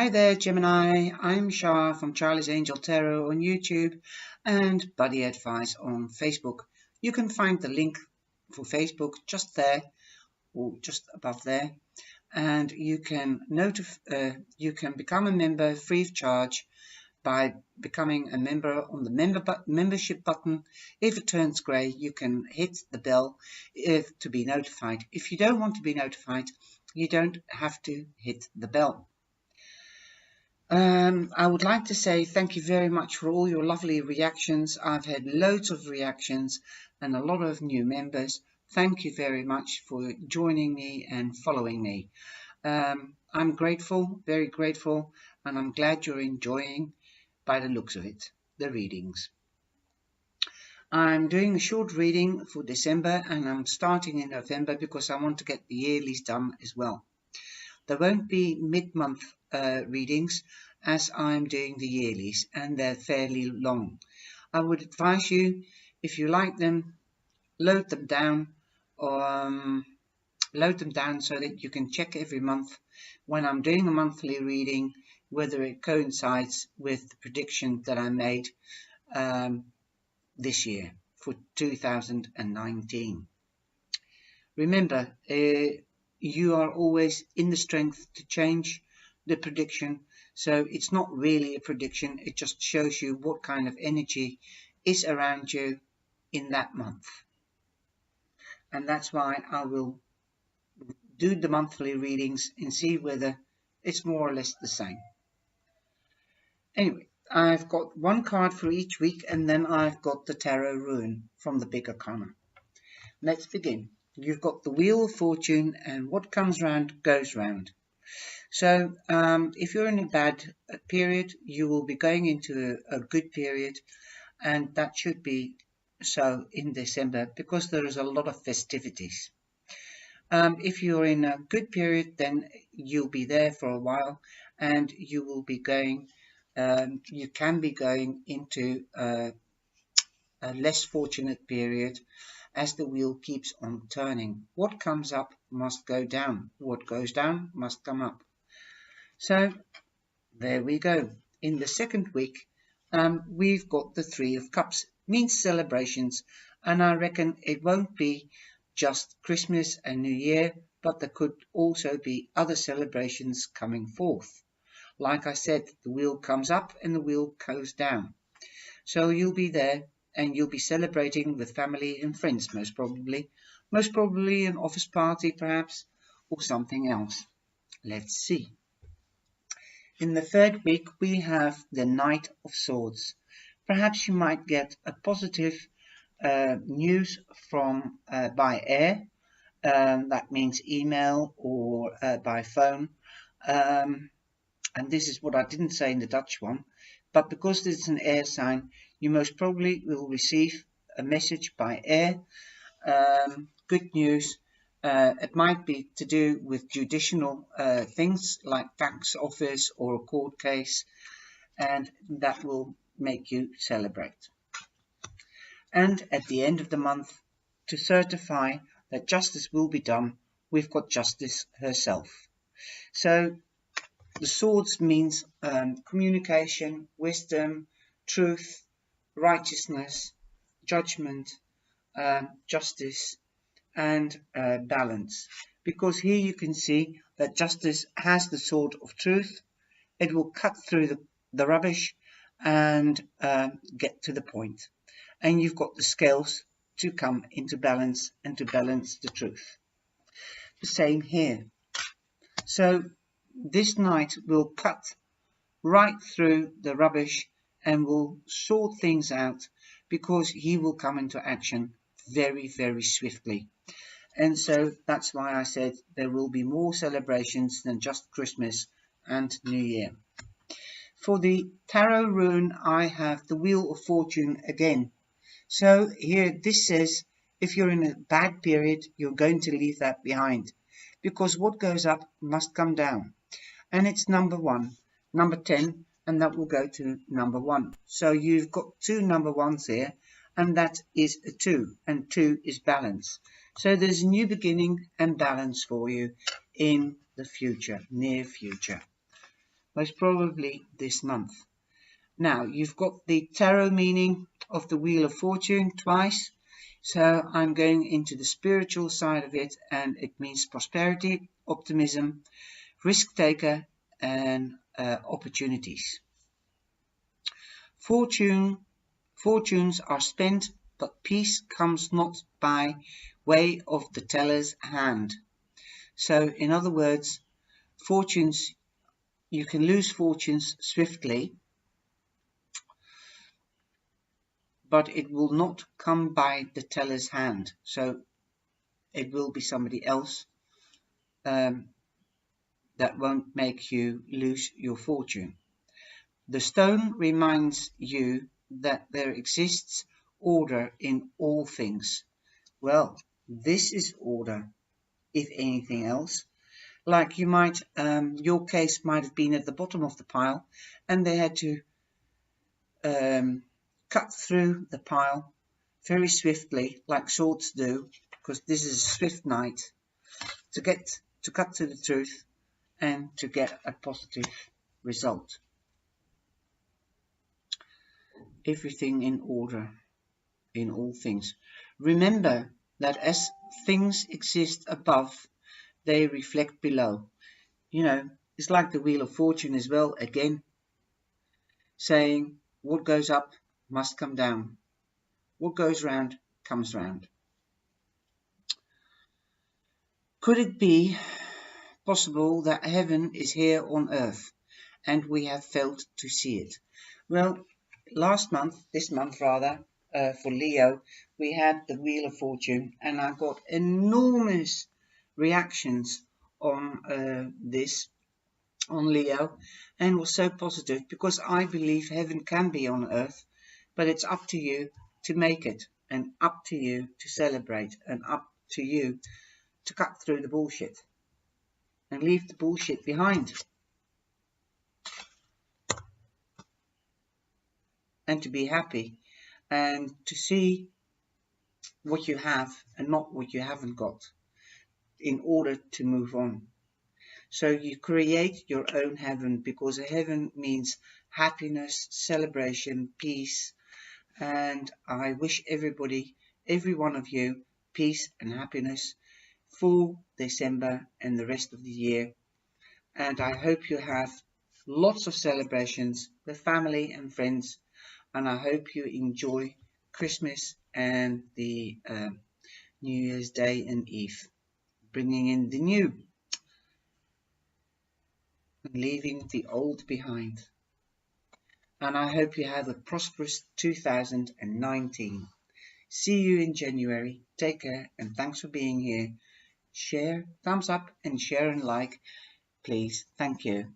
Hi there, Gemini. I'm Shah from Charlie's Angel Tarot on YouTube and Buddy Advice on Facebook. You can find the link for Facebook just there or just above there, and you can become a member free of charge by becoming a member on the membership button. If it turns grey, you can hit the bell to be notified. If you don't want to be notified, you don't have to hit the bell. I would like to say thank you very much for all your lovely reactions. I've had loads of reactions and a lot of new members. Thank you very much for joining me and following me. I'm grateful, very grateful, and I'm glad you're enjoying, by the looks of it, the readings. I'm doing a short reading for December and I'm starting in November because I want to get the yearlies done as well. There won't be mid-month readings as I'm doing the yearlies, and they're fairly long. I would advise you, if you like them, load them down so that you can check every month when I'm doing a monthly reading whether it coincides with the prediction that I made this year for 2019. Remember, you are always in the strength to change the prediction, so it's not really a prediction, it just shows you what kind of energy is around you in that month. And that's why I will do the monthly readings and see whether it's more or less the same. Anyway, I've got one card for each week, and then I've got the Tarot Rune from the Big Arcana. Let's begin. You've got the Wheel of Fortune, and what comes round goes round. So if you're in a bad period, you will be going into a good period, and that should be so in December because there is a lot of festivities. If you're in a good period, then you'll be there for a while, and you will be going, you can be going into a less fortunate period as the wheel keeps on turning. What comes up must go down. What goes down must come up. So there we go. In the second week, we've got the Three of Cups, means celebrations, and I reckon it won't be just Christmas and New Year, but there could also be other celebrations coming forth. Like I said, the wheel comes up and the wheel goes down. So you'll be there and you'll be celebrating with family and friends, most probably an office party perhaps, or something else. Let's see. In the third week, we have the Knight of Swords. Perhaps you might get a positive news from by air. That means email or by phone. And this is what I didn't say in the Dutch one. But because this is an air sign, you most probably will receive a message by air. Good news. It might be to do with judicial things like tax office or a court case, and that will make you celebrate. And at the end of the month, to certify that justice will be done, we've got Justice herself. So the swords means communication, wisdom, truth, righteousness, judgment, justice, and balance. Because here you can see that justice has the sword of truth. It will cut through the rubbish and get to the point. And you've got the scales to come into balance and to balance the truth. The same here. So this knight will cut right through the rubbish and will sort things out because he will come into action very, very swiftly. And so that's why I said there will be more celebrations than just Christmas and New Year. For the Tarot Rune, I have the Wheel of Fortune again. So here this says if you're in a bad period, you're going to leave that behind. Because what goes up must come down. And it's number 1, number 10, and that will go to number 1. So you've got 2 number 1s here, and that is a 2, and 2 is balance. So there's a new beginning and balance for you in the future, near future. most probably this month. Now, you've got the tarot meaning of the Wheel of Fortune twice, so I'm going into the spiritual side of it, and it means prosperity, optimism, risk taker, and opportunities. Fortunes are spent, but peace comes not by way of the teller's hand. So, in other words, fortunes, you can lose fortunes swiftly, but it will not come by the teller's hand. So it will be somebody else that won't make you lose your fortune. The stone reminds you that there exists order in all things. Well, this is order, if anything else. Like you might, your case might have been at the bottom of the pile, and they had to cut through the pile very swiftly, like swords do, because this is a swift night, to cut to the truth and to get a positive result. Everything in order in all things. Remember that as things exist above, they reflect below. You know, it's like the Wheel of Fortune as well, again, saying what goes up must come down. What goes round comes round. Could it be possible that heaven is here on earth and we have failed to see it? Well, this month rather, for Leo, we had the Wheel of Fortune, and I got enormous reactions on this, on Leo, and was so positive, because I believe heaven can be on earth, but it's up to you to make it, and up to you to celebrate, and up to you to cut through the bullshit and leave the bullshit behind, and to be happy and to see what you have and not what you haven't got in order to move on. So you create your own heaven, because a heaven means happiness, celebration, peace, and I wish everybody, every one of you, peace and happiness for December and the rest of the year. And I hope you have lots of celebrations with family and friends, and I hope you enjoy Christmas and the New Year's Day and Eve, bringing in the new and leaving the old behind. And I hope you have a prosperous 2019. See you in January. Take care, and thanks for being here. Share, thumbs up, and share and like, please. Thank you.